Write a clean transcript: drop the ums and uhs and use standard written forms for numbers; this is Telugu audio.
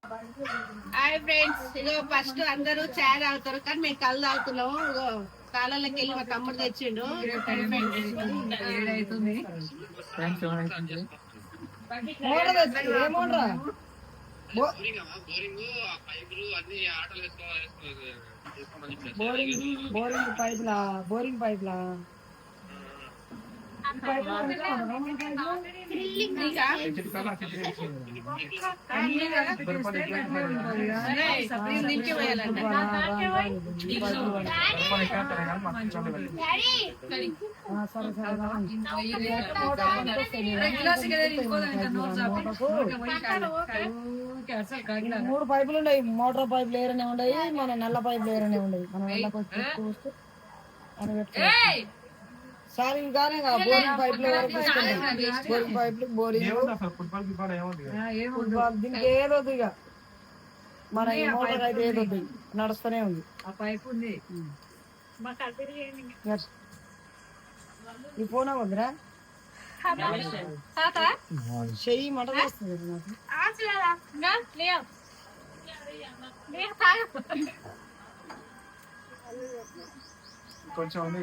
హాయ్ ఫ్రెండ్స్, ఇగో ఫస్ట్ అందరూ చాయ్ తాగుతారు కానీ మేము కళ్ళు తాగుతున్నాము. ఇగో కాలంలోకి వెళ్ళి మా తమ్ముడు తెచ్చిండు. బోరింగ్ పైప్లా మూడు పైపులు ఉన్నాయి. మోటార్ పైపులు ఏరనే ఉన్నాయి, మన నల్ల పైపులు ఏరనే ఉన్నాయి. మన నల్ల పైపు సార్ ఇంకానే బోరింగ్ పైపులు బోరింగ్ పైపులు ఫుట్బాల్ దీనికి ఏదొద్దు. ఇక మన ఈ మోటార్ అయితే ఏదొద్దు, నడుస్తూనే ఉంది. ఆ పైపు ఉంది. ఈ ఫోన్ వద్దురా, చెయ్యి మట వస్తుంది నాకు కొంచెం ఉంది.